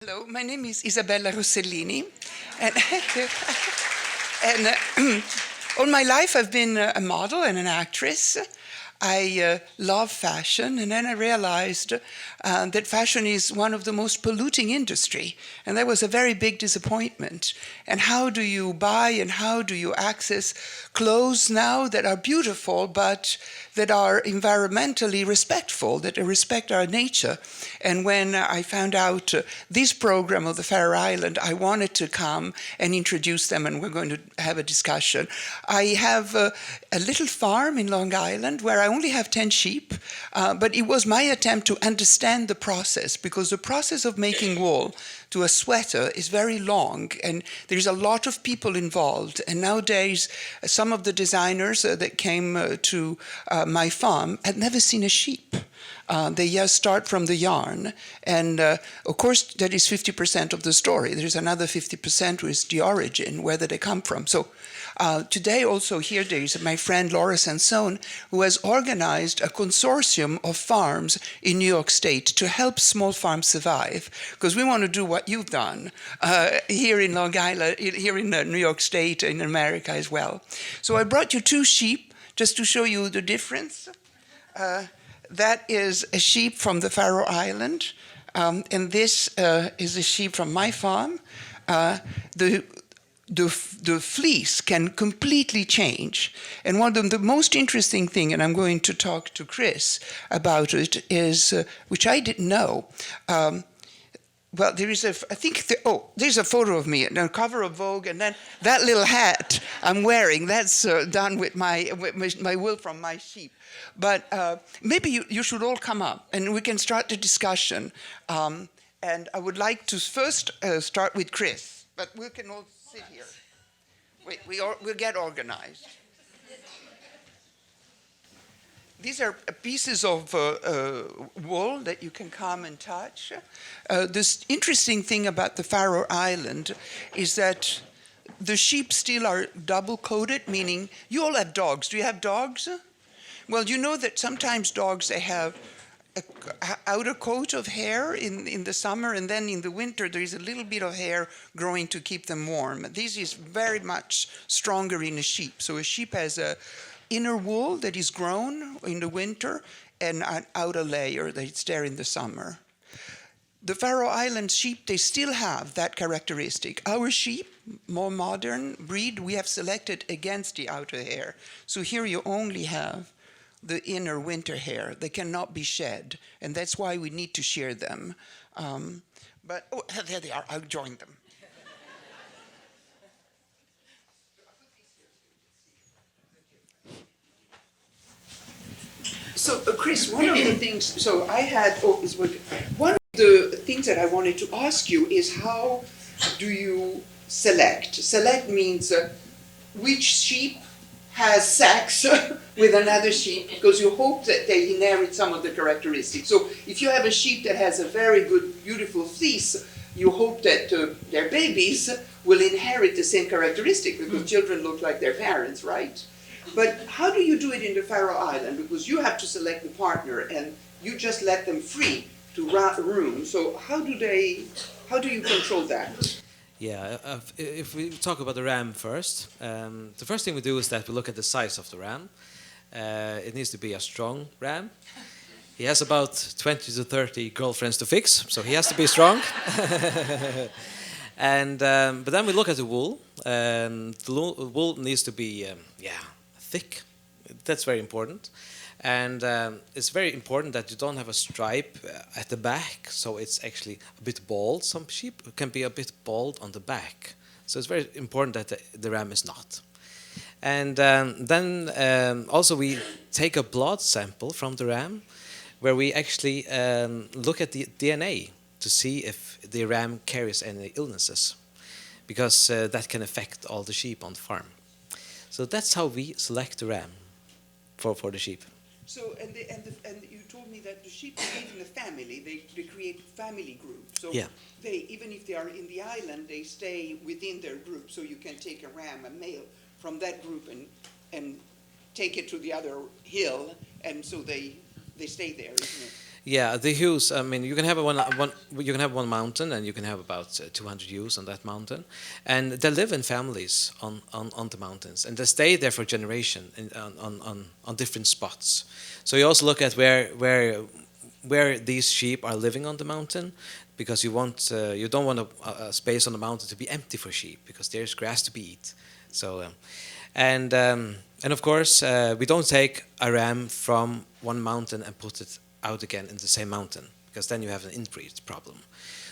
Hello, my name is Isabella Rossellini, and, all my life I've been a model and an actress. I love fashion, and then I realized that fashion is one of the most polluting industry, and that was a very big disappointment. And how do you buy and how do you access clothes now that are beautiful, but that are environmentally respectful, that respect our nature? And when I found out this program of the Faroe Island, I wanted to come and introduce them, and we're going to have a discussion. I have a little farm in Long Island where I only have 10 sheep, but it was my attempt to understand the process, because the process of making wool to a sweater is very long, and there's a lot of people involved. And nowadays, some of the designers that came to my farm had never seen a sheep. They just start from the yarn. And of course, that is 50% of the story. There's another 50% which is the origin, where did they come from? So today also here there is my friend Laura Sansone, who has organized a consortium of farms in New York State to help small farms survive. Because we want to do what you've done here in Long Island, here in New York State, in America as well. So I brought you 2 sheep just to show you the difference. That is a sheep from the Faroe Island, and this is a sheep from my farm. The fleece can completely change. And one of the most interesting thing, and I'm going to talk to Chris about it, is, which I didn't know, well, there is there's a photo of me on the cover of Vogue, and then that little hat I'm wearing, that's done with my wool from my sheep. But maybe you should all come up, and we can start the discussion. And I would like to first start with Chris, but we can all sit here. Wait, we'll get organized. These are pieces of wool that you can come and touch. This interesting thing about the Faroe Island is that the sheep still are double-coated, meaning you all have dogs. Do you have dogs? Well, you know that sometimes dogs, they have an outer coat of hair in the summer, and then in the winter there is a little bit of hair growing to keep them warm. This is very much stronger in a sheep. So a sheep has a inner wool that is grown in the winter and an outer layer that's there in the summer. The Faroe Island sheep, they still have that characteristic. Our sheep, more modern breed, we have selected against the outer hair. So here you only have the inner winter hair. They cannot be shed, and that's why we need to shear them. But there they are. I'll join them. So, Chris, one of the things, so I had, one of the things that I wanted to ask you is, how do you select? Select means which sheep has sex with another sheep, because you hope that they inherit some of the characteristics. So if you have a sheep that has a very good, beautiful fleece, you hope that their babies will inherit the same characteristic, because children look like their parents, right? But how do you do it in the Faroe Island? Because you have to select the partner, and you just let them free to roam. So how do you control that? Yeah, if we talk about the ram first, the first thing we do is that we look at the size of the ram. It needs to be a strong ram. He has about 20 to 30 girlfriends to fix, so he has to be strong. And but then we look at the wool. The wool needs to be thick. That's very important. And it's very important that you don't have a stripe at the back, so it's actually a bit bald. Some sheep can be a bit bald on the back. So it's very important that the ram is not. And then also we take a blood sample from the ram, where we actually look at the DNA to see if the ram carries any illnesses, because that can affect all the sheep on the farm. So that's how we select the ram for the sheep. So, and you told me that the sheep live in a family. They create family groups. So they, even if they are in the island, they stay within their group. So you can take a ram, a male, from that group and take it to the other hill, and so they stay there, isn't it? Yeah, the ewes. I mean, you can have you can have one mountain, and you can have about 200 ewes on that mountain, and they live in families on the mountains, and they stay there for a generation on different spots. So you also look at where these sheep are living on the mountain, because you don't want a space on the mountain to be empty for sheep, because there's grass to be eat. So and of course we don't take a ram from one mountain and put it out again in the same mountain, because then you have an inbreed problem.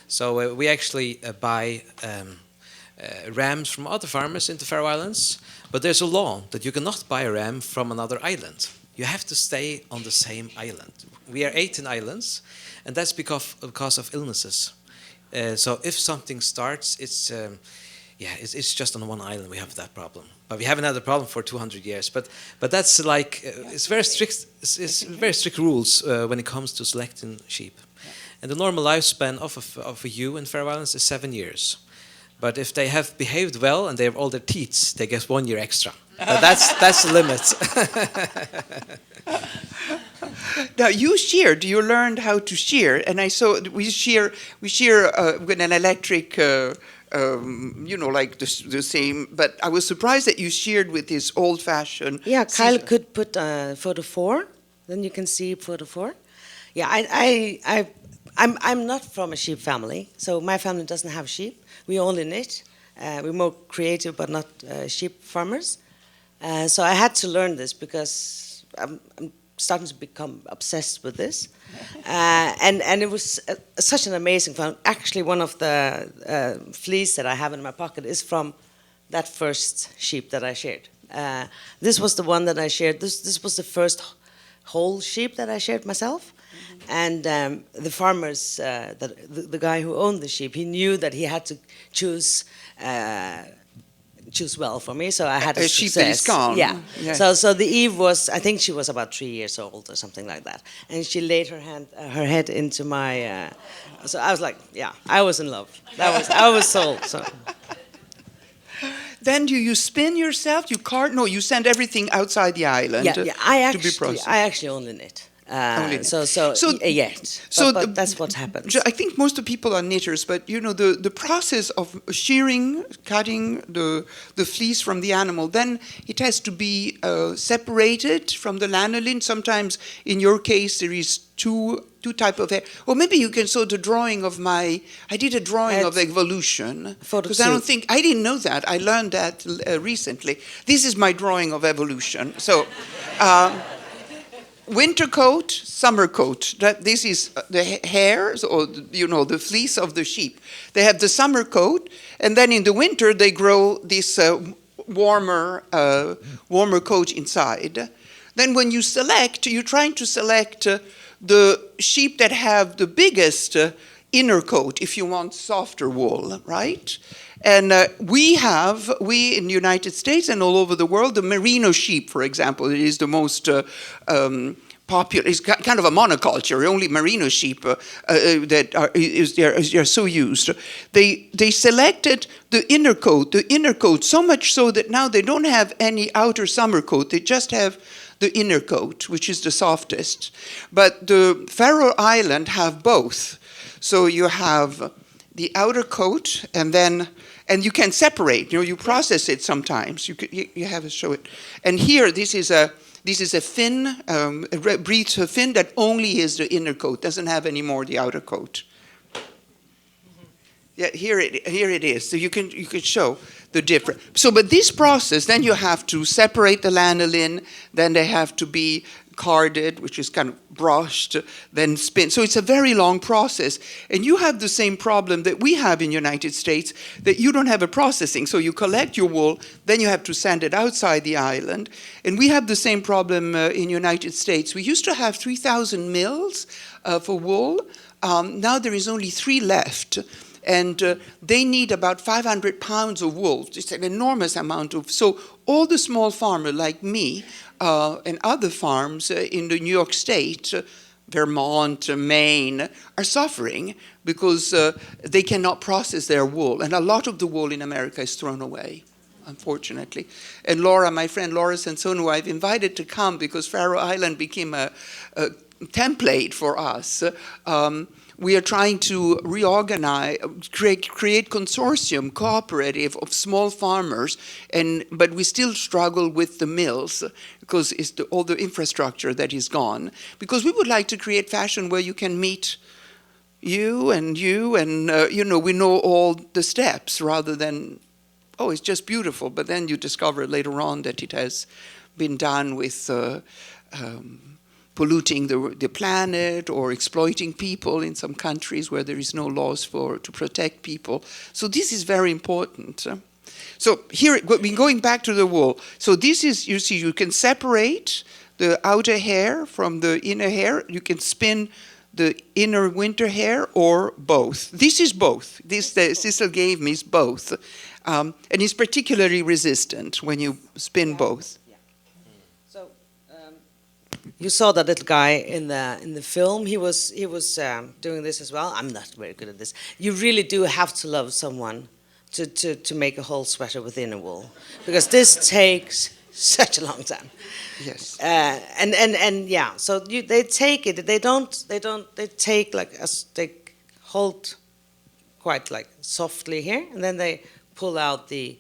So we actually buy rams from other farmers in the Faroe Islands, but there's a law that you cannot buy a ram from another island. You have to stay on the same island. We are 18 islands, and that's because of illnesses. So if something starts, it's just on one island we have that problem. But we haven't had the problem for 200 years. But that's like it's very strict. It's very strict rules when it comes to selecting sheep. And the normal lifespan of a ewe in Faroe Islands is 7 years. But if they have behaved well and they have all their teats, they get 1 year extra. But that's the limit. Now you sheared. You learned how to shear, and I saw we shear with an electric. Like the same. But I was surprised that you sheared with this old-fashioned. Yeah, Kyle could put photo 4. Then you can see photo 4. Yeah, I'm not from a sheep family, so my family doesn't have sheep. We only knit. We're more creative, but not sheep farmers. So I had to learn this because I'm starting to become obsessed with this. And it was such an amazing fun. Actually, one of the fleece that I have in my pocket is from that first sheep that I sheared. This was the one that I sheared. This was the first whole sheep that I sheared myself. And the farmers, the guy who owned the sheep, he knew that he had to choose well for me, so I had a sheep that is calm. Yeah. So the Eve was, I think she was about 3 years old or something like that, and she laid her head into my. So I was like, yeah, I was in love. I was sold. So. Then do you spin yourself? You cart? No, you send everything outside the island. Yeah. I actually only knit. But that's what happens. I think most of the people are knitters, but the process of shearing, cutting the fleece from the animal, then it has to be separated from the lanolin. Sometimes, in your case, there is two type of hair. Or maybe you can show the drawing of I did a drawing of evolution. Because I didn't know that. I learned that recently. This is my drawing of evolution. So. Winter coat, summer coat. This is the hairs, or the fleece of the sheep. They have the summer coat, and then in the winter they grow this warmer coat inside. Then when you select, you're trying to select the sheep that have the biggest inner coat, if you want softer wool, right? And we in the United States and all over the world, the merino sheep, for example, it is the most popular. It's kind of a monoculture. Only merino sheep that are so used. They selected the inner coat so much so that now they don't have any outer summer coat. They just have the inner coat, which is the softest. But the Faroe Island have both. So you have the outer coat, and you can separate. You process it sometimes. You have to show it. And here, this is a fin, a breed fin that only is the inner coat. Doesn't have any more the outer coat. Yeah, here it is. So you can show the difference. So, but this process, then you have to separate the lanolin. Then they have to be carded, which is kind of brushed, then spin. So it's a very long process. And you have the same problem that we have in the United States, that you don't have a processing. So you collect your wool, then you have to send it outside the island. And we have the same problem in the United States. We used to have 3,000 mills for wool. Now there is only 3 left. And they need about 500 pounds of wool. It's an enormous amount of. So all the small farmers like me and other farms in the New York State, Vermont, Maine, are suffering because they cannot process their wool. And a lot of the wool in America is thrown away, unfortunately. And Laura, my friend Laura Sansone, who I've invited to come because Faroe Island became a template for us. We are trying to reorganize, create consortium, cooperative of small farmers, but we still struggle with the mills because it's all the infrastructure that is gone. Because we would like to create fashion where you can meet you, and we know all the steps rather than, oh, it's just beautiful. But then you discover later on that it has been done with polluting the planet or exploiting people in some countries where there is no laws to protect people. So this is very important. So here, going back to the wool. So this is, you see, you can separate the outer hair from the inner hair. You can spin the inner winter hair or both. This is both. This that Sissal gave me is both. And it's particularly resistant when you spin both. You saw that little guy in the film. He was doing this as well. I'm not very good at this. You really do have to love someone to make a whole sweater with inner wool, because this takes such a long time. Yes. And yeah. So they take it. They take they hold quite like softly here, and then they pull out the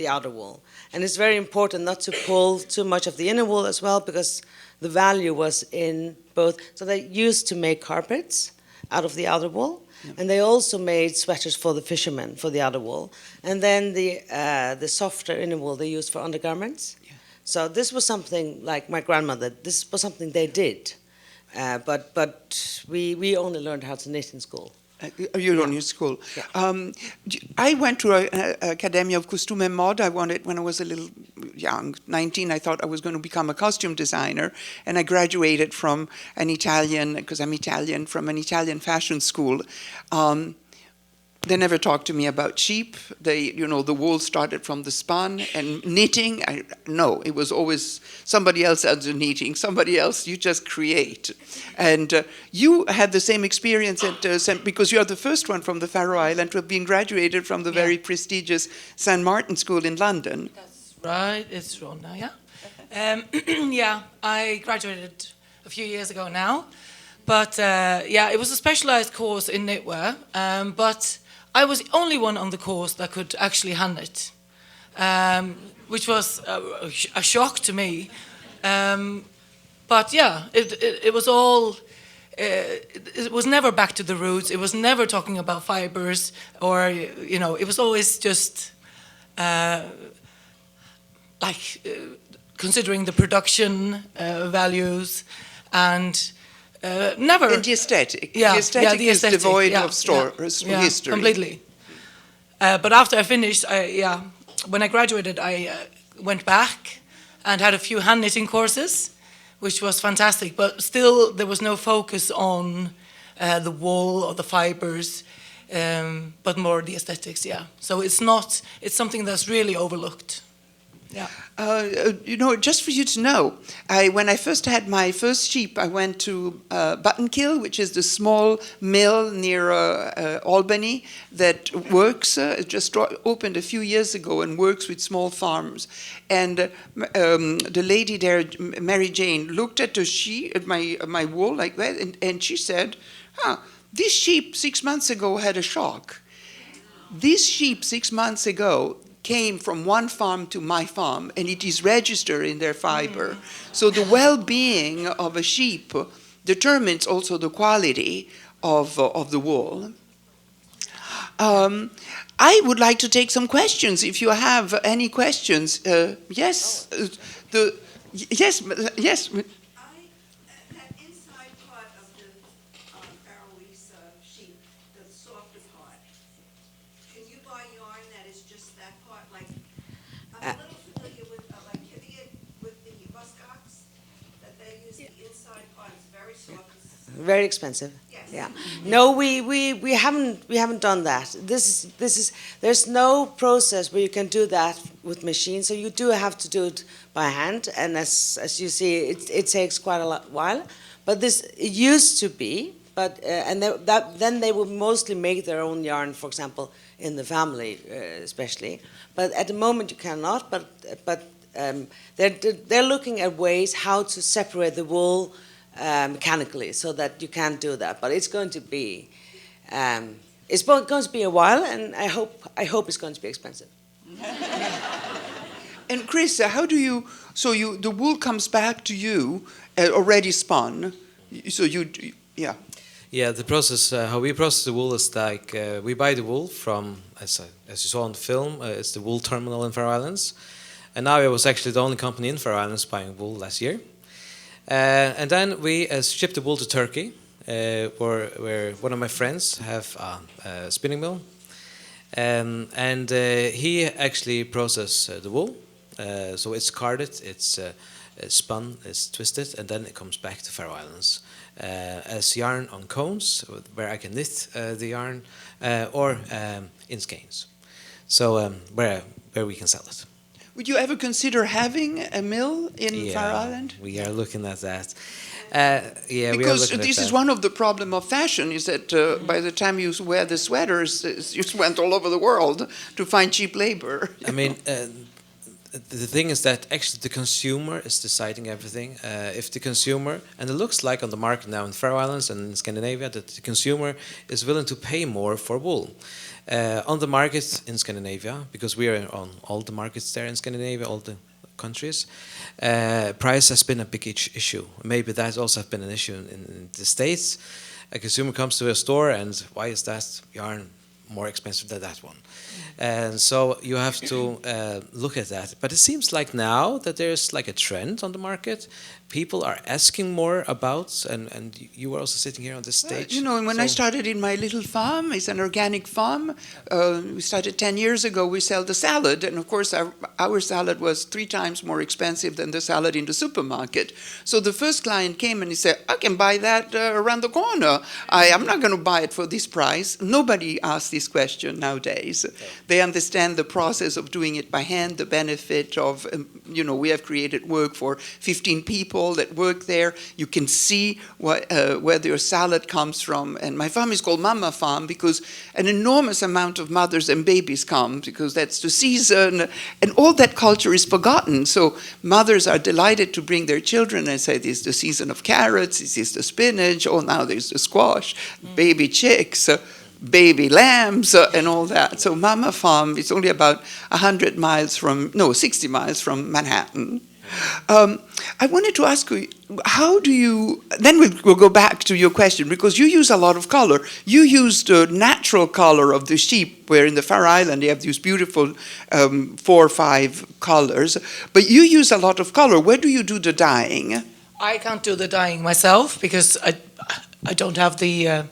outer wool. And it's very important not to pull too much of the inner wool as well, because the value was in both. So they used to make carpets out of the outer wool, and they also made sweaters for the fishermen for the outer wool. And then the softer inner wool they used for undergarments. Yeah. So this was something like my grandmother. This was something they did, but we only learned how to knit in school. You don't use school. Yeah. I went to an Academy of Costume and Mode. I wanted, when I was a little young, 19, I thought I was going to become a costume designer. And I graduated from an Italian, because I'm Italian, from an Italian fashion school. They never talked to me about sheep. The wool started from the spun, and knitting, no, it was always somebody else does the knitting, somebody else, you just create. And you had the same experience because you are the first one from the Faroe Island to have been graduated from the very prestigious St. Martin School in London. That's right, it's Ronna, yeah. Yeah, I graduated a few years ago now. But it was a specialized course in knitwear, but I was the only one on the course that could actually hand knit, which was a shock to me. But yeah, it was all. It was never back to the roots. It was never talking about fibers, or it was always just considering the production values and. Never. And the aesthetic. Yeah, the aesthetic the is aesthetic, devoid yeah, of history. Completely. But after I finished, when I graduated, I went back and had a few hand knitting courses, which was fantastic. But still, there was no focus on the wool or the fibers, but more the aesthetics. Yeah. So it's something that's really overlooked. Yeah. Just for you to know, when I first had my first sheep, I went to Buttonkill, which is the small mill near Albany that works, just opened a few years ago and works with small farms. And the lady there, Mary Jane, looked at my wool like that, and she said, this sheep 6 months ago had a shock. This sheep 6 months ago came from one farm to my farm, and it is registered in their fiber. So the well-being of a sheep determines also the quality of the wool. I would like to take some questions. If you have any questions, yes, yes. That inside part of the Faroese sheep, the softer part. Can you buy yarn that is just that part? Like, I'm a little familiar with Kivia, with the muskox, that they use the inside part. It's very soft. Very expensive. Yes. Yeah. No, we haven't done that. This is there's no process where you can do that with machines. So you do have to do it by hand, and as you see, it takes quite a while. But it used to be. But then they would mostly make their own yarn, for example, in the family, especially. But at the moment you cannot. But they're looking at ways how to separate the wool mechanically, so that you can't do that. But it's going to be going to be a while, and I hope it's going to be expensive. And Chris, how do you? So the wool comes back to you already spun. So yeah. Yeah, the process, how we process the wool is like we buy the wool from, as you saw on the film, it's the wool terminal in Faroe Islands. And Navia was actually the only company in Faroe Islands buying wool last year. And then we ship the wool to Turkey, where one of my friends have a spinning mill. And he actually processes the wool. So it's carded, it's spun, it's twisted, and then it comes back to Faroe Islands as yarn on cones, where I can knit the yarn, or in skeins. So where we can sell it. Would you ever consider having a mill in Faroe Island? We are looking at that. Because this is one of the problem of fashion, is that by the time you wear the sweaters, you went all over the world to find cheap labor. I mean, the thing is that actually the consumer is deciding everything. If the consumer, and it looks like on the market now in Faroe Islands and in Scandinavia, that the consumer is willing to pay more for wool. On the market in Scandinavia, because we are on all the markets there in Scandinavia, all the countries, price has been a big issue. Maybe that also has been an issue in the States. A consumer comes to a store and why is that yarn more expensive than that one? And so you have to look at that. But it seems like now that there's like a trend on the market. People are asking more about, and you were also sitting here on this stage. When I started in my little farm, it's an organic farm. We started 10 years ago. We sell the salad, and of course our salad was 3 times more expensive than the salad in the supermarket. So the first client came and he said, "I can buy that around the corner. I'm not going to buy it for this price." Nobody asks this question nowadays. They understand the process of doing it by hand, the benefit of, we have created work for 15 people that work there. You can see where their salad comes from. And my farm is called Mama Farm because an enormous amount of mothers and babies come, because that's the season. And all that culture is forgotten. So mothers are delighted to bring their children and say, "This is the season of carrots, this is the spinach, oh, now there's the squash, baby chicks, baby lambs," and all that. So Mama Farm is only about 60 miles from Manhattan. I wanted to ask you, how do you, then we'll go back to your question, because you use a lot of color. You use the natural color of the sheep, where in the Faroe Island they have these beautiful 4 or 5 colors, but you use a lot of color. Where do you do the dyeing? I can't do the dyeing myself because I don't have the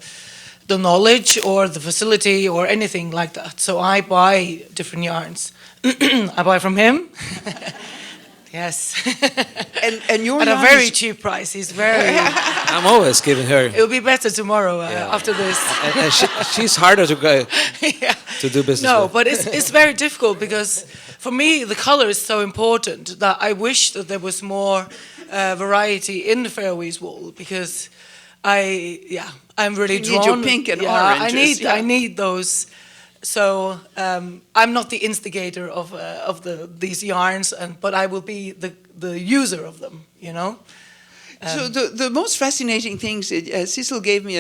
knowledge or the facility or anything like that. So I buy different yarns. I buy from him. Yes. and your at a yarn very is cheap price. He's very. I'm always giving her. It'll be better tomorrow after this. And she's harder to go to do business No, with. but it's very difficult because for me the color is so important that I wish that there was more variety in the Faroese wool, because I'm really You drawn. need your pink and oranges. I need those. So I'm not the instigator of these yarns, but I will be the user of them. So the most fascinating things, Sissal gave me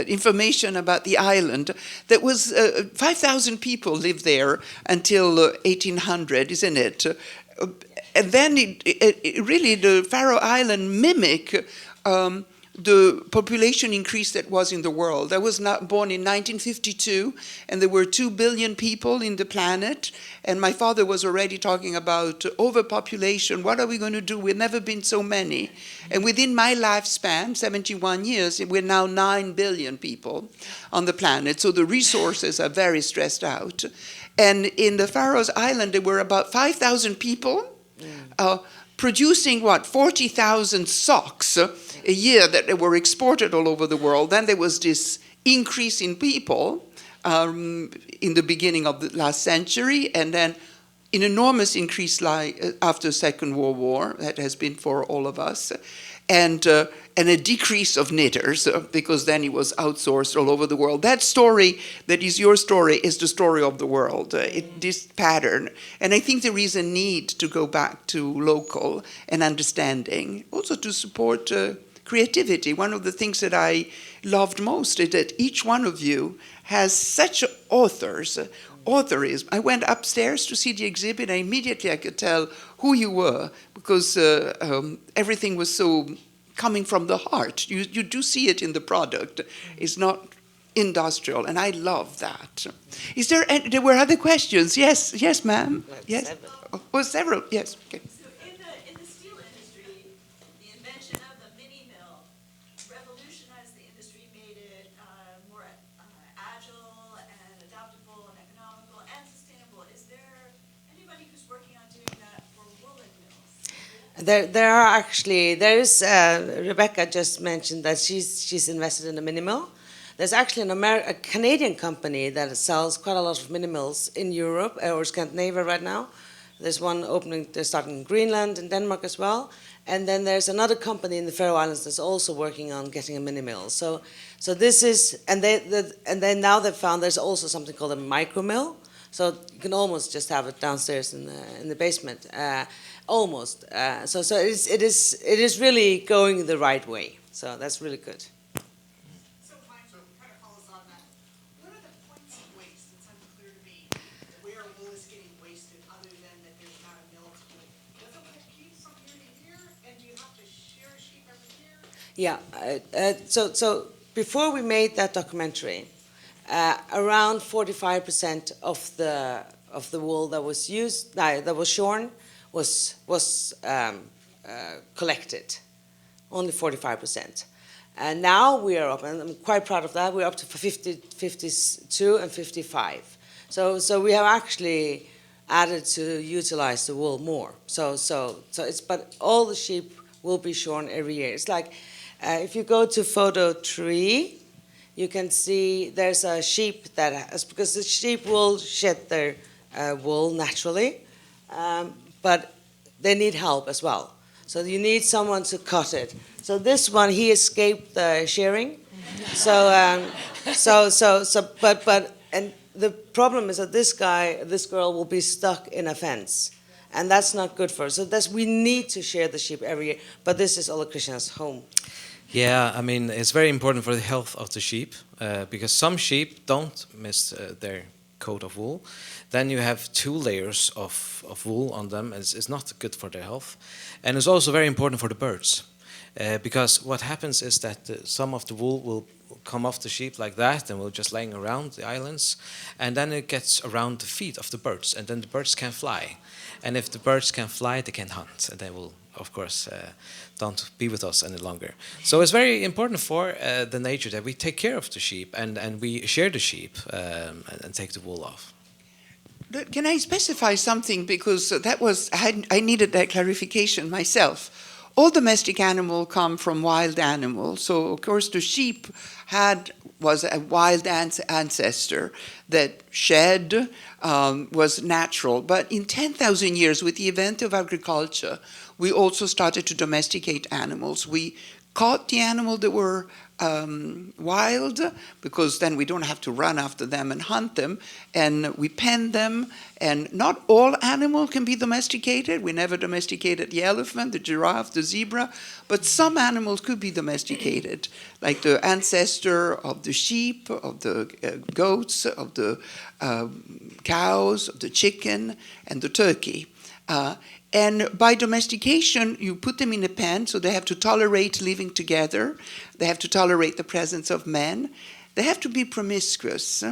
information about the island. That was 5,000 people lived there until 1800, isn't it? And then it really, the Faroe Island mimic the population increase that was in the world. I was not born in 1952, and there were 2 billion people in the planet, and my father was already talking about overpopulation. What are we going to do? We've never been so many. And within my lifespan, 71 years, we're now 9 billion people on the planet, so the resources are very stressed out. And in the Faroe Island, there were about 5,000 people producing, 40,000 socks a year that were exported all over the world. Then there was this increase in people in the beginning of the last century, and then an enormous increase after the Second World War, that has been for all of us, and a decrease of knitters, because then it was outsourced all over the world. That story, that is your story, is the story of the world, this pattern. And I think there is a need to go back to local and understanding, also to support creativity. One of the things that I loved most is that each one of you has such authorism. I went upstairs to see the exhibit, and immediately I could tell who you were, because everything was so coming from the heart. You do see it in the product. It's not industrial, and I love that. There were other questions? Yes, ma'am. Yes. Several. Yes. Okay. So in the steel industry, the invention of the mini mill revolutionized the industry, made it more agile and adaptable and economical and sustainable. Is there anybody who's working on doing that for woolen mills? There is Rebecca just mentioned that she's invested in a mini mill. There's actually a Canadian company that sells quite a lot of mini mills in Europe or Scandinavia right now. There's one opening, they're starting in Greenland and Denmark as well. And then there's another company in the Faroe Islands that's also working on getting a mini mill. So this is, and then now they've found there's also something called a micro mill. So you can almost just have it downstairs in the basement, almost. So it is really going the right way. So that's really good. So kind of follows on that. What are the points of waste? It's unclear to me where wool is getting wasted, other than that there's not a mill to do it. Does it keep from year to year, and do you have to shear a sheep every year? Yeah. So before we made that documentary, around 45% of the wool that was used, that was shorn, was collected. Only 45%. And now we are up, and I'm quite proud of that. We're up to 52 and 55. So we have actually added to utilize the wool more. So it's, but all the sheep will be shorn every year. It's like if you go to photo 3, you can see there's a sheep that has, because the sheep will shed their wool naturally, but they need help as well. So you need someone to cut it. So this one, he escaped the shearing. And the problem is that this girl will be stuck in a fence, and that's not good for her. So we need to shear the sheep every year. But this is Óli Kristian's home. Yeah, I mean, it's very important for the health of the sheep, because some sheep don't miss their coat of wool. Then you have 2 layers of wool on them. It's not good for their health. And it's also very important for the birds, because what happens is that some of the wool will come off the sheep like that and will just laying around the islands, and then it gets around the feet of the birds, and then the birds can fly. And if the birds can fly, they can hunt, and they will, of course, don't be with us any longer. So it's very important for the nature that we take care of the sheep, and we shear the sheep and take the wool off. Can I specify something, because that was I needed that clarification myself. All domestic animals come from wild animals, so of course the sheep was a wild ancestor that shed, was natural. But in 10,000 years, with the advent of agriculture, we also started to domesticate animals. We caught the animals that were wild, because then we don't have to run after them and hunt them, and we pen them. And not all animals can be domesticated. We never domesticated the elephant, the giraffe, the zebra, but some animals could be domesticated, like the ancestor of the sheep, of the goats, of the cows, of the chicken, and the turkey. And by domestication, you put them in a pen, so they have to tolerate living together. They have to tolerate the presence of men. They have to be promiscuous,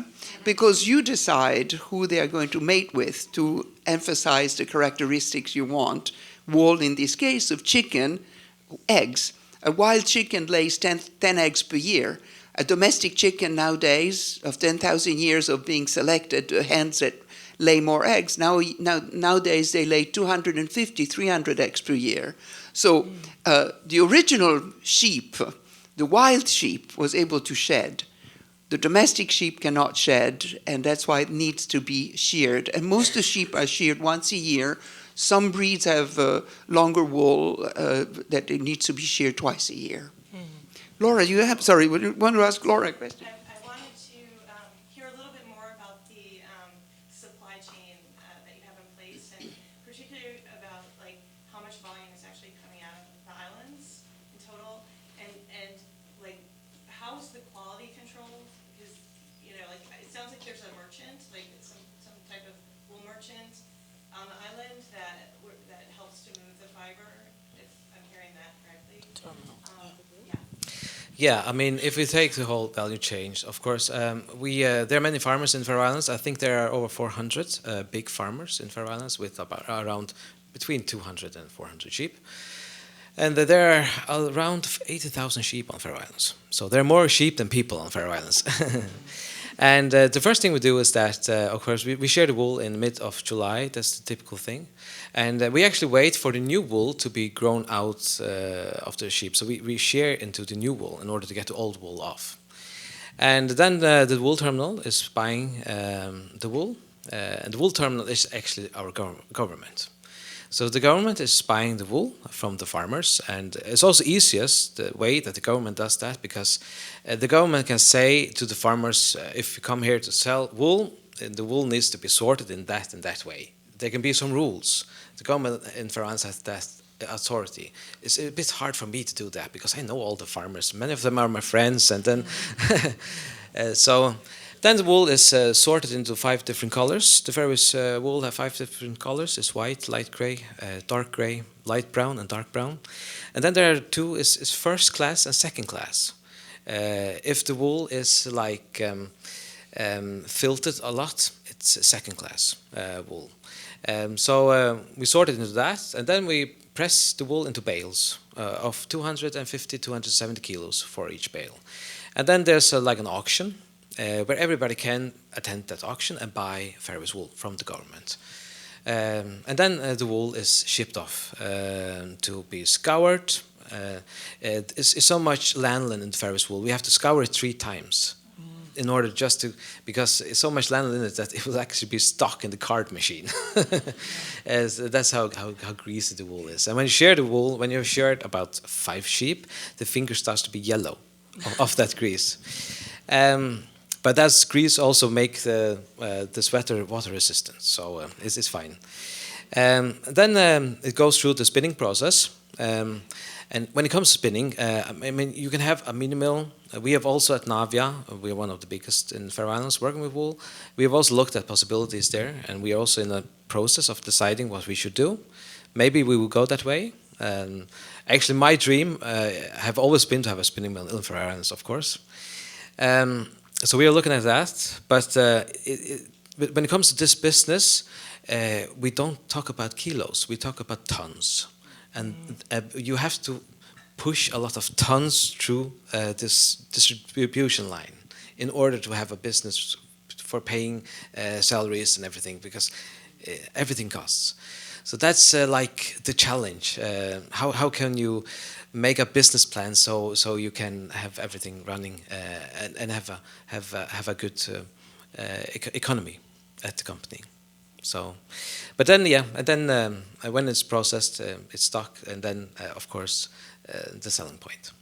because you decide who they are going to mate with to emphasize the characteristics you want. Wool, in this case, of chicken, eggs. A wild chicken lays 10 eggs per year. A domestic chicken nowadays, of 10,000 years of being selected, hens that lay more eggs. Nowadays they lay 250, 300 eggs per year. So the original sheep, the wild sheep, was able to shed. The domestic sheep cannot shed, and that's why it needs to be sheared. And most of the sheep are sheared once a year. Some breeds have longer wool that it needs to be sheared twice a year. Laura, you want to ask Laura a question? I wanted to hear a little bit more about the supply chain that you have in place, and particularly about like how much volume is actually coming out of the islands in total, and Yeah, I mean, if we take the whole value chain, of course, there are many farmers in Faroe Islands. I think there are over 400 big farmers in Faroe Islands with about around between 200 and 400 sheep. And there are around 80,000 sheep on Faroe Islands. So there are more sheep than people on Faroe Islands. And the first thing we do is that, of course, we share the wool in mid of July. That's the typical thing. And we actually wait for the new wool to be grown out of the sheep. So we shear into the new wool in order to get the old wool off. And then the wool terminal is buying the wool. And the wool terminal is actually our government. So the government is buying the wool from the farmers, and it's also easiest the way that the government does that, because the government can say to the farmers, if you come here to sell wool, the wool needs to be sorted in that way. There can be some rules. The government in France has that authority. It's a bit hard for me to do that because I know all the farmers. Many of them are my friends, and then then the wool is sorted into 5 different colors. The Faroese wool have 5 different colors. It's white, light gray, dark gray, light brown, and dark brown. And then there are 2 is first class and second class. If the wool is like filtered a lot, it's second class wool. So we sort it into that, and then we press the wool into bales of 250, 270 kilos for each bale. And then there's like an auction where everybody can attend that auction and buy Faroese wool from the government. And then the wool is shipped off to be scoured. It's so much lanolin in the Faroese wool. We have to scour it 3 times in order just to, because it's so much lanolin in it that it will actually be stuck in the card machine. That's how greasy the wool is. And when you shear the wool, when you've sheared about 5 sheep, the finger starts to be yellow of that grease. But that grease also make the sweater water resistant, so it's fine. Then it goes through the spinning process. And when it comes to spinning, I mean, you can have a mini mill. We have also at Navia, we are one of the biggest in Faroe Islands working with wool. We have also looked at possibilities there, and we are also in the process of deciding what we should do. Maybe we will go that way. Actually, my dream have always been to have a spinning mill in Faroe Islands, of course. So we are looking at that. But when it comes to this business, we don't talk about kilos, we talk about tons. And you have to push a lot of tons through this distribution line in order to have a business for paying salaries and everything, because everything costs. So that's like the challenge. How can you make a business plan so you can have everything running and have a good economy at the company? So, but then and then when it's processed, it's stock, and then of course the selling point.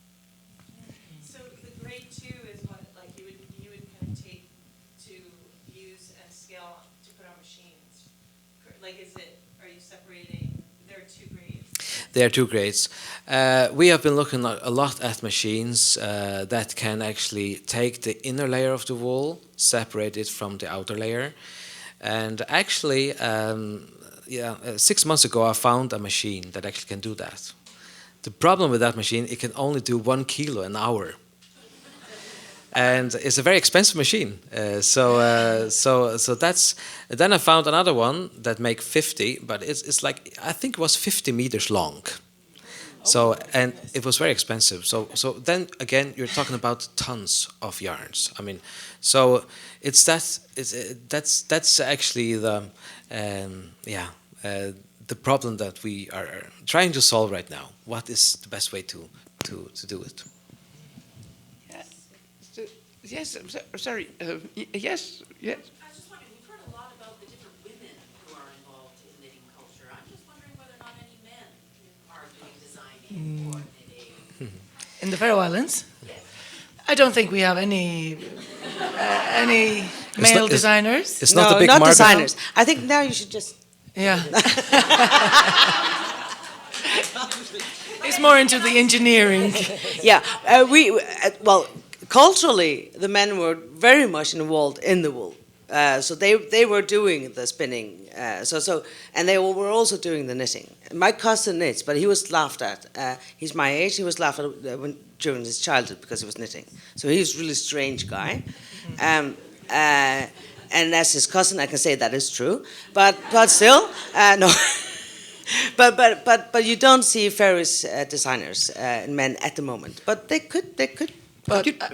So the grade 2 is what like you would kind of take to use and scale to put on machines. Like, are you separating? There are 2 grades. There are 2 grades. We have been looking a lot at machines that can actually take the inner layer of the wool, separate it from the outer layer. And actually, 6 months ago, I found a machine that actually can do that. The problem with that machine, it can only do 1 kilo an hour. And it's a very expensive machine. So that's. Then I found another one that make 50, but it's like, I think it was 50 meters long. So, and it was very expensive. So then again, you're talking about tons of yarns. I mean, so that's actually the problem that we are trying to solve right now. What is the best way to do it? Yes, sorry. Yes. I was just wondering, we've heard a lot about the different women who are involved in knitting culture. I'm just wondering whether or not any men are doing designing or knitting. In the Faroe Islands? Yes. I don't think we have any male designers. It's not a big not market. designers. I think now you should just. Yeah. It's more into the engineering. Yeah, culturally, the men were very much involved in the wool. So they were doing the spinning. And they were also doing the knitting. My cousin knits, but he was laughed at. He's my age. He was laughed at during his childhood because he was knitting. So he's a really strange guy. And as his cousin, I can say that is true. But still, no. but you don't see Faroese designers men at the moment. But they could. But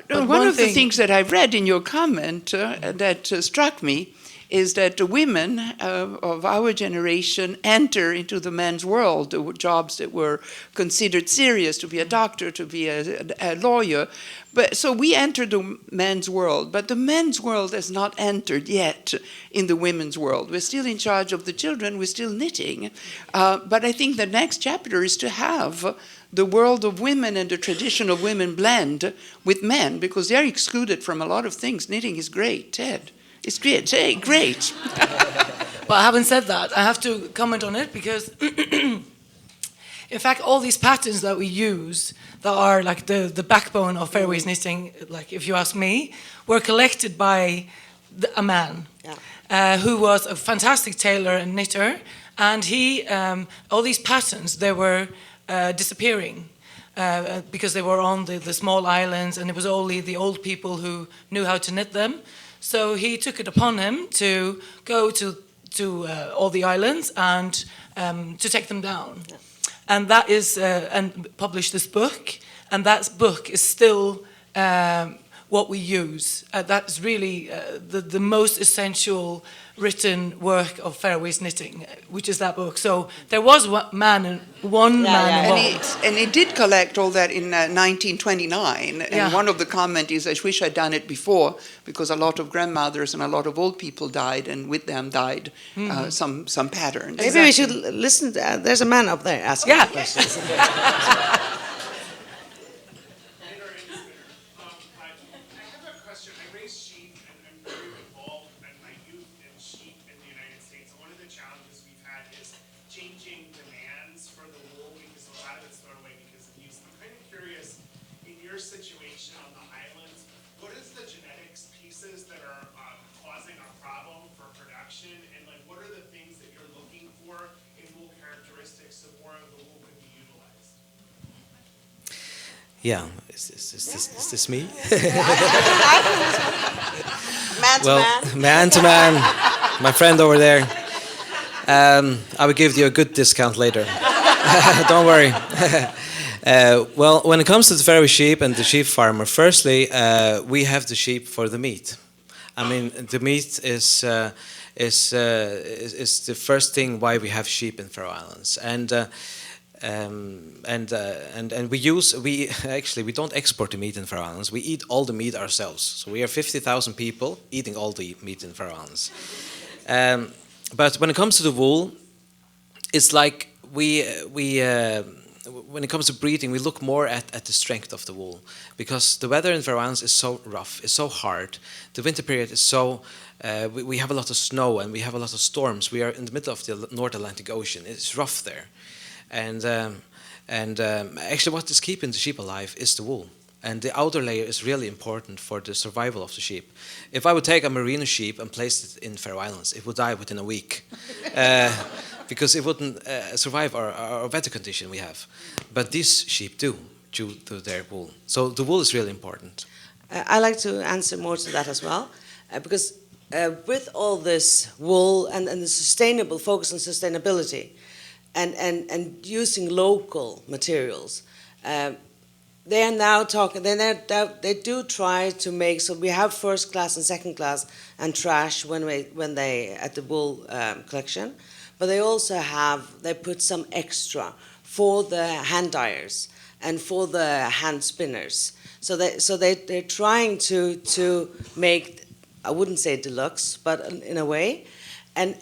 but one of the things that I read in your comment that struck me is that the women of our generation enter into the men's world, the jobs that were considered serious, to be a doctor, to be a lawyer. But so we enter the men's world, but the men's world has not entered yet in the women's world. We're still in charge of the children, we're still knitting. But I think the next chapter is to have the world of women and the tradition of women blend with men, because they're excluded from a lot of things. Knitting is great, Ted. It's great, great. But having said that, I have to comment on it because, in fact, all these patterns that we use that are like the backbone of Faroese knitting, like if you ask me, were collected by a man who was a fantastic tailor and knitter, and he all these patterns they were disappearing. Because they were on the small islands, and it was only the old people who knew how to knit them. So he took it upon him to go to all the islands and to take them down. Yeah. And that is, and publish this book, and that book is still what we use. That is really the most essential written work of Faroese knitting, which is that book. So there was one man involved. And it did collect all that in 1929. And one of the comments is, I wish I'd done it before, because a lot of grandmothers and a lot of old people died, and with them died some patterns. Maybe we should listen. There's a man up there asking questions. Yeah, is this me? Man to man, my friend over there. I will give you a good discount later. Don't worry. Well, when it comes to the Faroe sheep and the sheep farmer, firstly, we have the sheep for the meat. I mean, the meat is the first thing why we have sheep in Faroe Islands, and we actually don't export the meat in Faroe Islands. We eat all the meat ourselves. So we are 50,000 people eating all the meat in Faroe Islands. But when it comes to the wool, it's like when it comes to breeding, we look more at the strength of the wool, because the weather in Faroe Islands is so rough, it's so hard. The winter period is so. We have a lot of snow and we have a lot of storms. We are in the middle of the North Atlantic Ocean. It's rough there. And actually what is keeping the sheep alive is the wool. And the outer layer is really important for the survival of the sheep. If I would take a merino sheep and place it in Faroe Islands, it would die within a week. Because it wouldn't survive our weather condition we have. But these sheep do, due to their wool. So the wool is really important. I like to answer more to that as well. Because with all this wool and the sustainable focus on sustainability, and using local materials. They are now talking. They do try to make, so we have first class and second class and trash when they at the wool collection, but they also they put some extra for the hand dyers and for the hand spinners. So they're trying to make, I wouldn't say deluxe, but in a way. And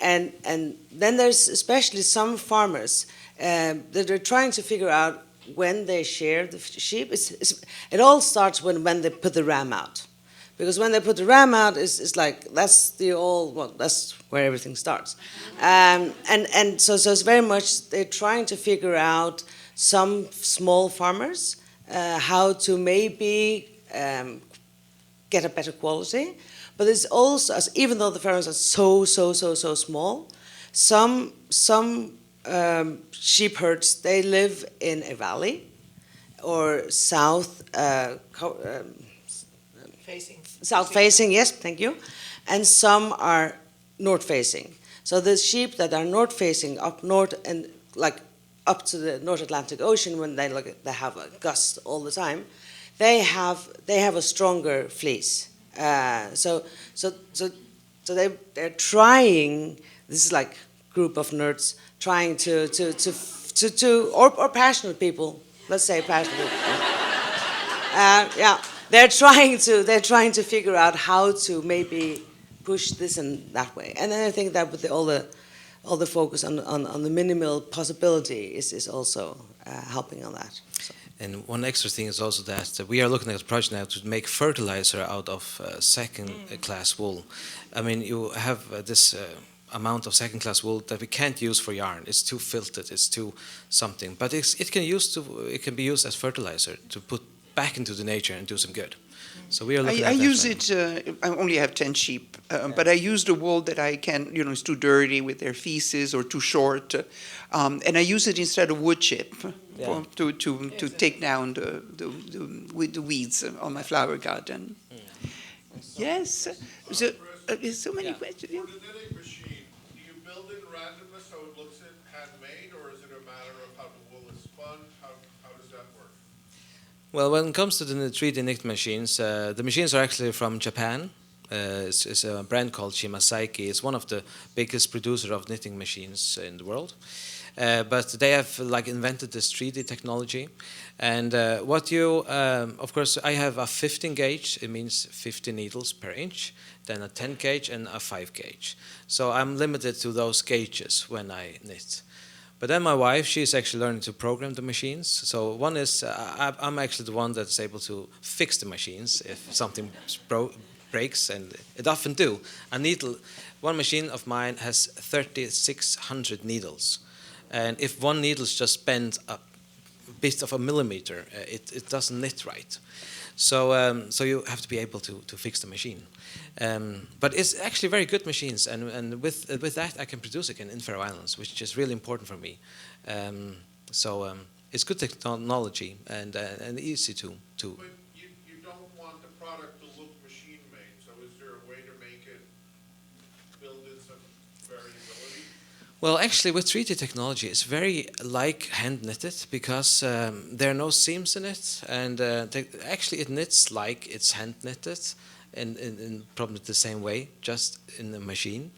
then there's especially some farmers that are trying to figure out when they share the sheep. It all starts when they put the ram out, because when they put the ram out, it's like that's where everything starts. And so it's very much they're trying to figure out some small farmers how to maybe get a better quality. But there's also, even though the Faroes are so small, some sheep herds, they live in a valley or south Facing. south facing, yes, thank you, and some are north facing. So the sheep that are north facing, up north and like up to the North Atlantic Ocean, when they have a gust all the time, they have a stronger fleece. So they're trying. This is like group of nerds trying to or passionate people. Let's say passionate people. Yeah. They're trying to figure out how to maybe push this and that way. And then I think that with all the focus on the minimal possibility is also helping on that. So. And one extra thing is also that we are looking at a project now to make fertilizer out of second-class wool. I mean, you have this amount of second-class wool that we can't use for yarn. It's too filtered. It's too something. But it can be used as fertilizer to put back into the nature and do some good. So we are looking at that. I use it. I only have 10 sheep, but I use the wool that I can. It's too dirty with their feces or too short, and I use it instead of wood chip to take down the weeds on my flower garden. Yes. So there's so many questions. For the knitting machine, do you build in randomness so it looks handmade, or is it a matter of how the wool is spun? How does that work? Well, when it comes to the 3D knit machines, the machines are actually from Japan. It's a brand called Shimasaki. It's one of the biggest producer of knitting machines in the world. But they have invented this 3D technology. And of course, I have a 15 gauge. It means 50 needles per inch. Then a 10 gauge and a 5 gauge. So I'm limited to those gauges when I knit. But then my wife, she's actually learning to program the machines. So one is, I'm actually the one that's able to fix the machines if something breaks, and it often do. One machine of mine has 3,600 needles. And if one needle's just bent a bit of a millimeter, it doesn't knit right. So you have to be able to fix the machine. But it's actually very good machines, and with that I can produce again in Faroe Islands, which is really important for me. It's good technology and easy to. But you don't want the product to look machine made. So is there a way to make it build in some variability? Well, actually, with 3D technology, it's very like hand knitted because there are no seams in it, and actually it knits like it's hand knitted. In probably the same way, just in the machine.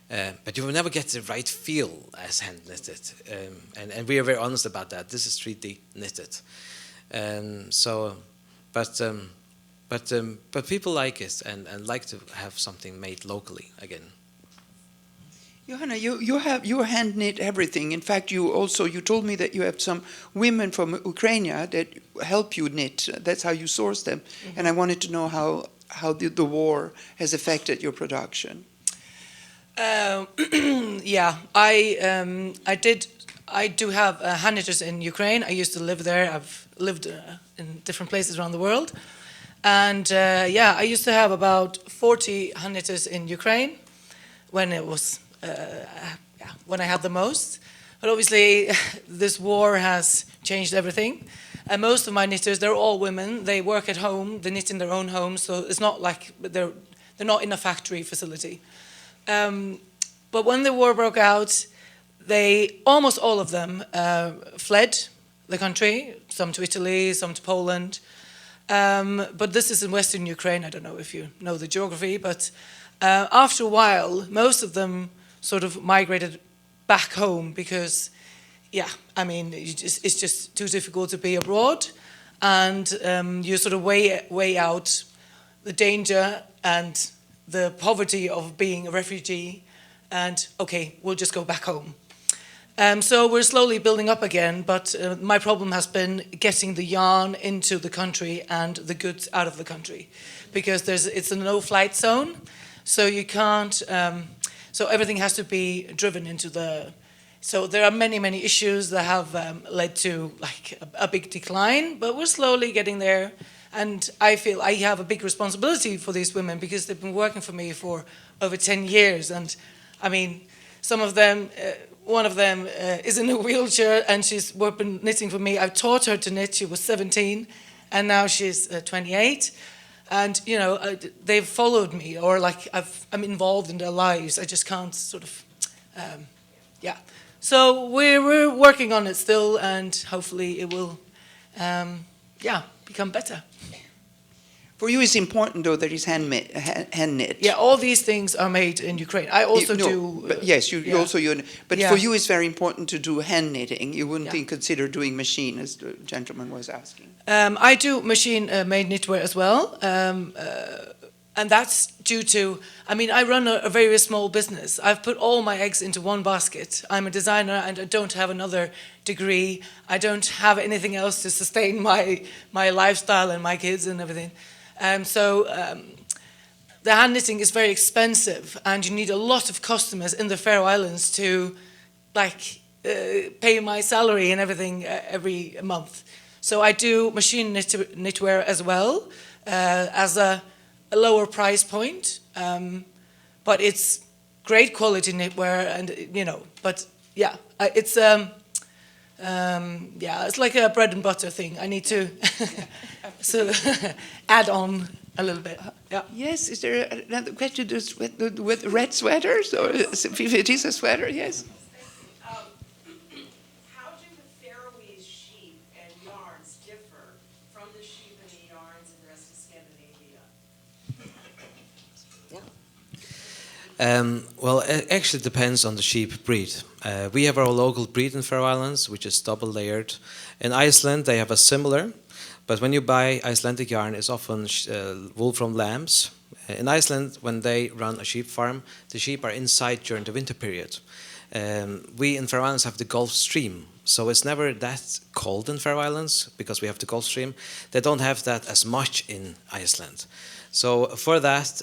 But you will never get the right feel as hand knitted. And we are very honest about that. This is 3D knitted. But people like it and like to have something made locally again. Jóhanna, you hand knit everything. In fact, you told me that you have some women from Ukraine that help you knit. That's how you source them. Mm-hmm. And I wanted to know how the war has affected your production. Yeah, I do have hand knitters in Ukraine. I used to live there. I've lived in different places around the world. And I used to have about 40 hand knitters in Ukraine when it was, when I had the most. But obviously, this war has changed everything. And most of my knitters, they're all women. They work at home. They knit in their own homes. So it's not like they're not in a factory facility. But when the war broke out, almost all of them fled the country. Some to Italy, some to Poland. But this is in Western Ukraine. I don't know if you know the geography, but after a while, most of them sort of migrated back home because. Yeah, I mean, it's just too difficult to be abroad, and you sort of weigh out the danger and the poverty of being a refugee, and okay, we'll just go back home. So we're slowly building up again, but my problem has been getting the yarn into the country and the goods out of the country, because it's a no-flight zone, so you can't. So everything has to be driven into the. So there are many, many issues that have led to a big decline, but we're slowly getting there. And I feel I have a big responsibility for these women because they've been working for me for over 10 years. And I mean, some of them, one of them is in a wheelchair and she's been knitting for me. I've taught her to knit. She was 17 and now she's 28. And, you know, they've followed me, or like I'm involved in their lives. I just can't sort of, yeah. So we're working on it still, and hopefully it will, yeah, become better. For you, it's important, though, that it's hand knit. Yeah, all these things are made in Ukraine. I also do. But yes, you yeah. also But Yeah. for you, it's very important to do hand knitting. You wouldn't Yeah. consider doing machine, as the gentleman was asking. I do machine-made knitwear as well, and that's due to, I mean, I run a very small business. I've put all my eggs into one basket. I'm a designer and I don't have another degree. I don't have anything else to sustain my lifestyle and my kids and everything. So the hand knitting is very expensive, and you need a lot of customers in the Faroe Islands to, like, pay my salary and everything every month. So I do machine knitwear as well, as a lower price point, but it's great quality knitwear, and you know. But yeah, it's yeah, it's like a bread and butter thing. I need to so add on a little bit. Yeah. Yes, is there another question with red sweaters, or if it is a sweater? Yes. How do the Faroese sheep and yarns differ from the sheep and the yarns in the rest of Scandinavia? Well, it actually depends on the sheep breed. We have our local breed in Faroe Islands, which is double layered. In Iceland, they have a similar, but when you buy Icelandic yarn, it's often wool from lambs. In Iceland, when they run a sheep farm, the sheep are inside during the winter period. We in Faroe Islands have the Gulf Stream, so it's never that cold in Faroe Islands because we have the Gulf Stream. They don't have that as much in Iceland. So for that,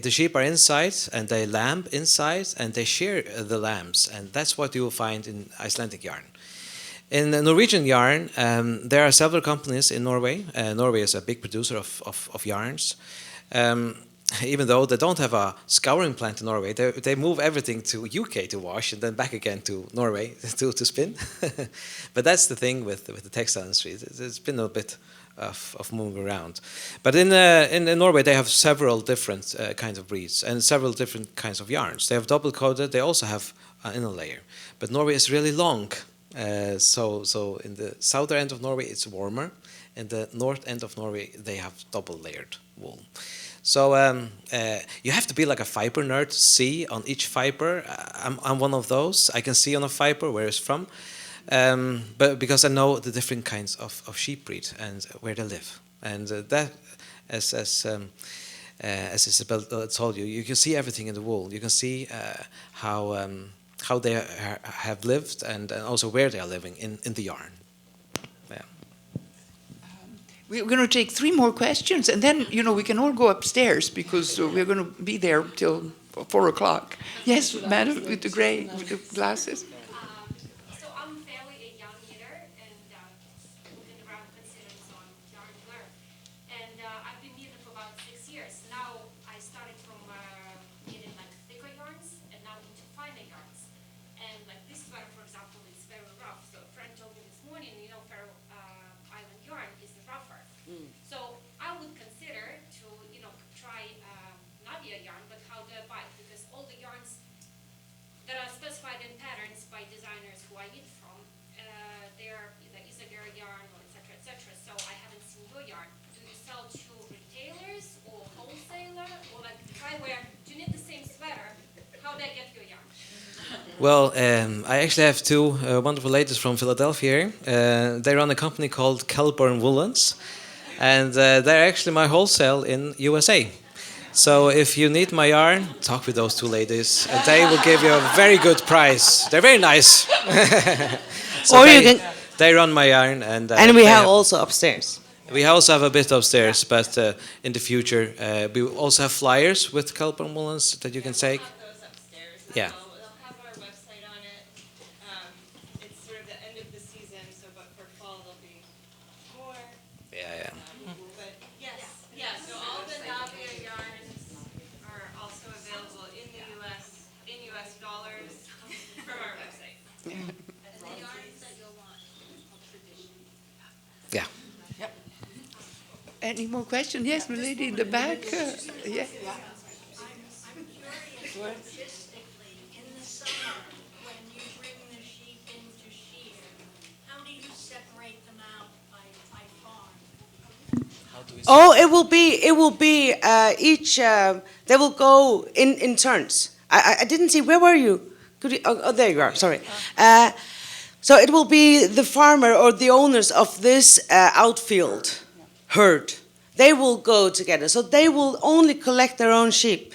the sheep are inside and they lamb inside and they shear the lambs, and that's what you will find in Icelandic yarn. In the Norwegian yarn, there are several companies in Norway. Norway is a big producer of yarns. Even though they don't have a scouring plant in Norway, they move everything to UK to wash and then back again to Norway to spin. But that's the thing with the textile industry. It's been a bit of moving around. But in Norway, they have several different kinds of breeds and several different kinds of yarns. They have double coated. They also have an inner layer. But Norway is really long. So in the southern end of Norway, it's warmer. In the north end of Norway, they have double layered wool. So you have to be like a fiber nerd to see on each fiber. I'm one of those. I can see on a fiber where it's from, but because I know the different kinds of sheep breed and where they live. And that, as Isabella told you, you can see everything in the wool. You can see how they have lived and also where they are living in the yarn. We're going to take 3 more questions, and then, we can all go upstairs because we're going to be there till 4 o'clock. Yes, madam, with the gray with the glasses. So I'm fairly a young knitter and looking around considering some yarn to learn. And I've been knitting for about 6 years. Now I started from knitting like thicker yarns and now into finer yarns. And like this sweater, for example, is very rough. So a friend told me this morning, Faroe Island yarn is rougher. So I would consider to, try Navia yarn, but how do I buy it? Because all the yarns that are specified in patterns by designers who I knit from, they're either Isabella yarn or et cetera, so I haven't seen your yarn. Do you sell to retailers or wholesaler? Or like, if I do you knit the same sweater, how do I get your yarn? Well, I actually have 2 wonderful ladies from Philadelphia. They run a company called Kelburn Woolens, and they're actually my wholesale in USA. So if you need my yarn, talk with those 2 ladies, and they will give you a very good price. They're very nice. So Or you can. they run my yarn, and And we have also upstairs. we also have a bit upstairs, but in the future we will also have flyers with Kelburn Woolens that you can take. Those upstairs. Yeah. They'll have our website on it. It's sort of the end of the season, but for fall there'll be more. Yeah. But yes, so all the Navia yarns are also available in the U.S. in U.S. dollars from our website. Any more questions? Yes, the lady in the back. Yeah. I'm curious, logistically, in the summer, when you bring the sheep into shear, how do you separate them out by farm? Oh, it will be each. They will go in turns. I didn't see. Where were you? Could you? Oh, there you are. Sorry. So it will be the farmer or the owners of this outfield herd. They will go together. So they will only collect their own sheep.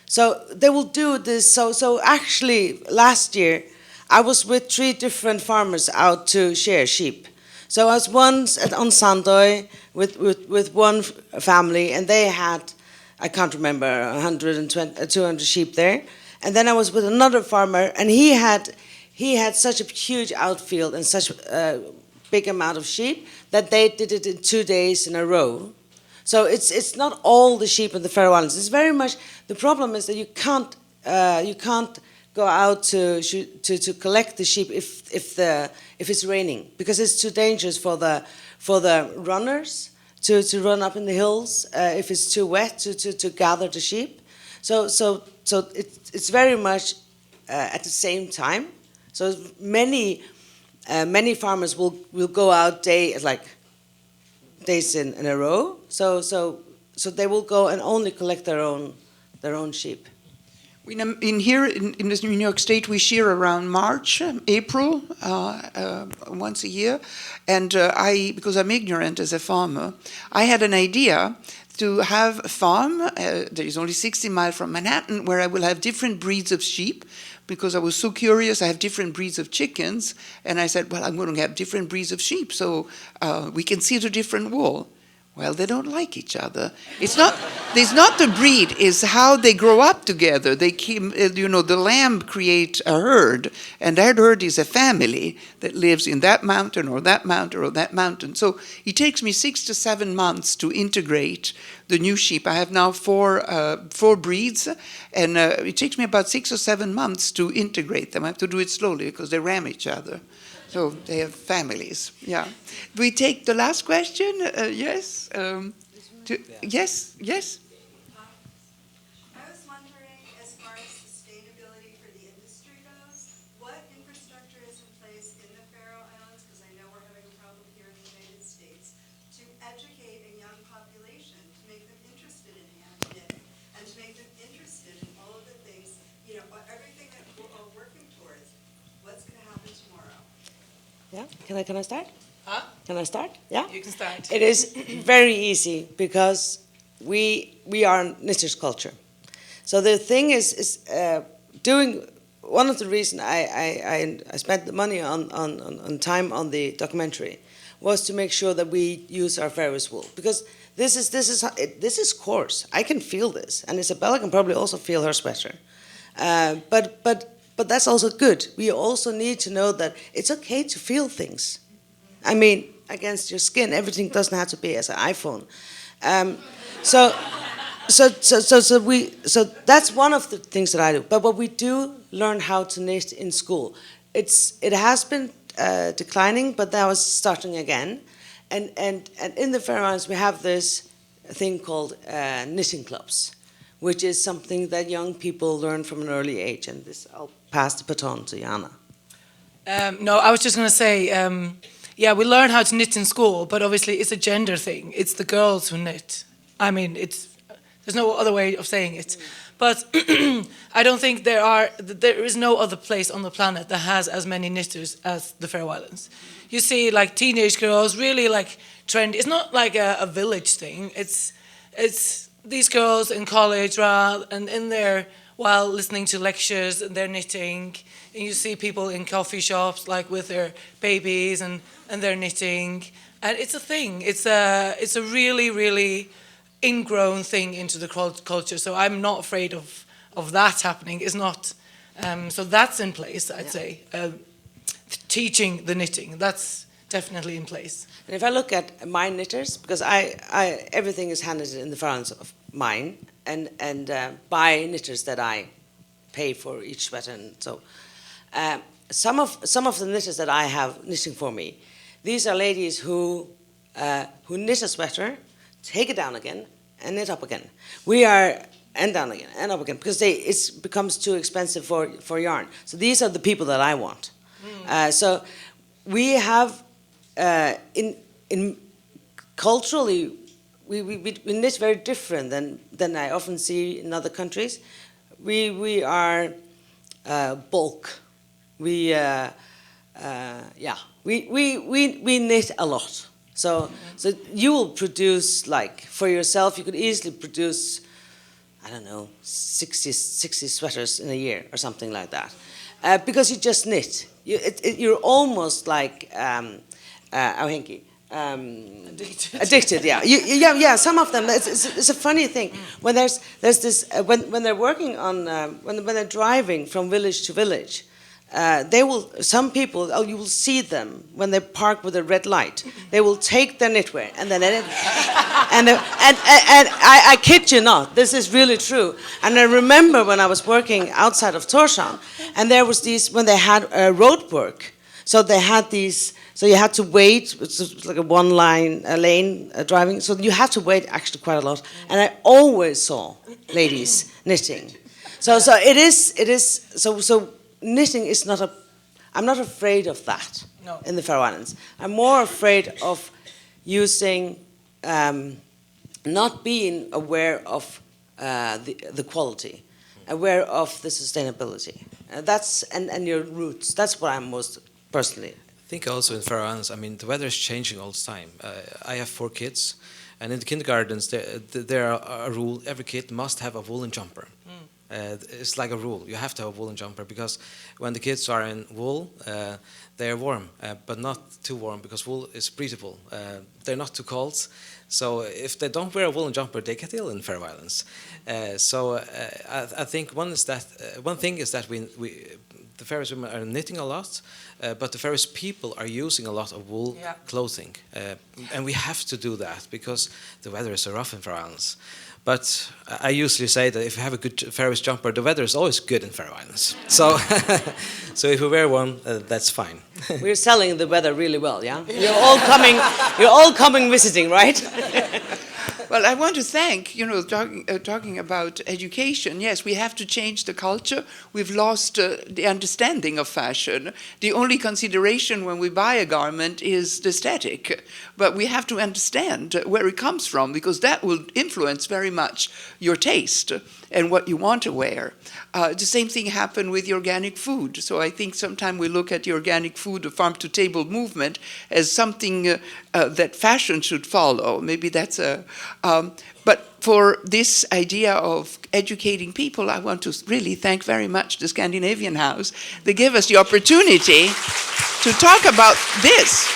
So they will do this. So actually, last year, I was with 3 different farmers out to share sheep. So I was once on Sandoy with one family, and they had, I can't remember, 120, 200 sheep there. And then I was with another farmer, and he had such a huge outfield and such a big amount of sheep that they did it in 2 days in a row. So it's not all the sheep in the Faroe Islands. It's very much, the problem is that you can't go out to collect the sheep if it's raining, because it's too dangerous for the runners to run up in the hills if it's too wet to gather the sheep. So it's very much at the same time. So many farmers will go out days in a row. So they will go and only collect their own sheep. Here in New York State, we shear around March, April, once a year. And because I'm ignorant as a farmer, I had an idea to have a farm that is only 60 miles from Manhattan, where I will have different breeds of sheep, because I was so curious. I have different breeds of chickens, and I said, well, I'm going to have different breeds of sheep, so we can see the different wool. Well, they don't like each other. It's not the breed, it's how they grow up together. They the lamb create a herd, and that herd is a family that lives in that mountain or that mountain or that mountain. So it takes me 6 to 7 months to integrate the new sheep. I have now four breeds, and it takes me about 6 or 7 months to integrate them. I have to do it slowly because they ram each other. So they have families. Yeah. We take the last question. Yes. Yes. Yes. I was wondering, as far as sustainability for the industry goes, what infrastructure is in place in the Faroe Islands, because I know we're having a problem here in the United States, to educate a young population, to make them interested in hand knitting, and to make them interested in all of the things, everything that we're all working towards. What's going to happen tomorrow? Yeah. Can I start? Huh? Can I start? Yeah. You can start. It is very easy because we are a knitters culture. So the thing is doing. One of the reasons I spent the money on time on the documentary was to make sure that we use our Faroese wool, because this is coarse. I can feel this, and Isabella can probably also feel her sweater. But that's also good. We also need to know that it's okay to feel things. I mean, against your skin, everything doesn't have to be as an iPhone. So that's one of the things that I do. But what we do learn how to knit in school. It has been declining, but now it's starting again. And in the Faroe Islands, we have this thing called knitting clubs, which is something that young people learn from an early age. And this, I'll pass the baton to Jóhanna. No, I was just going to say, we learn how to knit in school, but obviously it's a gender thing. It's the girls who knit. I mean, there's no other way of saying it. But I don't think there is no other place on the planet that has as many knitters as the Faroe Islands. You see, like, teenage girls really like trendy. It's not like a village thing. It's these girls in college and in there while listening to lectures, and they're knitting. And you see people in coffee shops like with their babies and they're knitting. And it's a thing. It's a really, really ingrown thing into the culture. So I'm not afraid of that happening. It's not. So that's in place, I'd say. Teaching the knitting, that's definitely in place. And if I look at my knitters, because I everything is handed in the Faroes of mine, and by knitters that I pay for each sweater. And so some of the knitters that I have knitting for me, these are ladies who knit a sweater, take it down again, and knit up again. We are and down again and up again because it becomes too expensive for yarn. So these are the people that I want. So we have in culturally we knit very different than I often see in other countries. We are bulk. We knit a lot. So you will produce, like, for yourself, you could easily produce, I don't know, 60 sweaters in a year or something like that, because you just knit. You're almost like Auhenki. Addicted, yeah. Some of them. It's a funny thing when there's this when they're working on when they're driving from village to village. Some people, you will see them when they park with a red light. They will take their knitwear and then and I kid you not, this is really true. And I remember when I was working outside of Tórshavn, and there was these when they had road work. So they had these. So you had to wait. It's like a lane driving. So you had to wait actually quite a lot. And I always saw ladies knitting. So it is. So knitting is not a. I'm not afraid of that in the Faroe Islands. I'm more afraid of using, not being aware of the quality, aware of the sustainability. And your roots. That's what I'm most personally. I think also in Faroe Islands, I mean, the weather is changing all the time. I have 4 kids, and in the kindergartens, there are a rule: every kid must have a woolen jumper. It's like a rule. You have to have a woolen jumper because when the kids are in wool, they are warm, but not too warm because wool is breathable. They're not too cold. So if they don't wear a woolen jumper, they get ill in Faroe Islands. I think one thing is that the Faroese women are knitting a lot, but the Faroese people are using a lot of wool clothing. And we have to do that because the weather is so rough in Faroe Islands. But I usually say that if you have a good Faroese jumper, the weather is always good in Faroe Islands. So, so if you wear one, that's fine. We're selling the weather really well, yeah? You're all coming visiting, right? Well, I want to thank, talking about education. Yes, we have to change the culture. We've lost the understanding of fashion. The only consideration when we buy a garment is the aesthetic. But we have to understand where it comes from, because that will influence very much your taste and what you want to wear. The same thing happened with the organic food. So I think sometimes we look at the organic food, the farm-to-table movement, as something that fashion should follow. Maybe that's a... but for this idea of educating people, I want to really thank very much the Scandinavian House. They give us the opportunity to talk about this.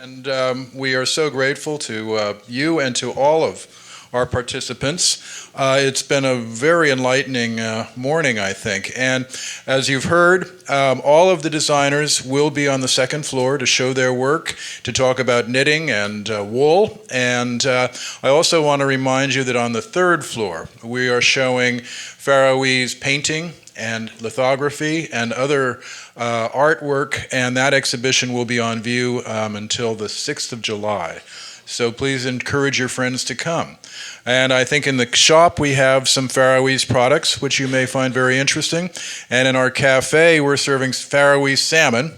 And we are so grateful to you and to all of our participants. It's been a very enlightening morning, I think. And as you've heard, all of the designers will be on the second floor to show their work, to talk about knitting and wool. And I also want to remind you that on the third floor, we are showing Faroese painting and lithography and other artwork, and that exhibition will be on view until the 6th of July. So please encourage your friends to come. And I think in the shop we have some Faroese products, which you may find very interesting. And in our cafe, we're serving Faroese salmon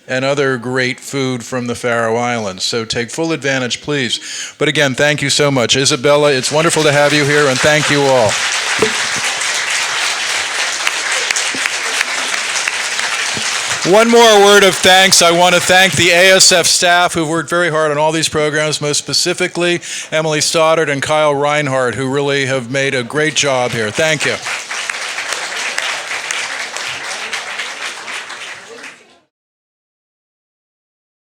and other great food from the Faroe Islands. So take full advantage, please. But again, thank you so much. Isabella, it's wonderful to have you here, and thank you all. One more word of thanks. I want to thank the ASF staff who've worked very hard on all these programs, most specifically Emily Stoddard and Kyle Reinhardt, who really have made a great job here. Thank you.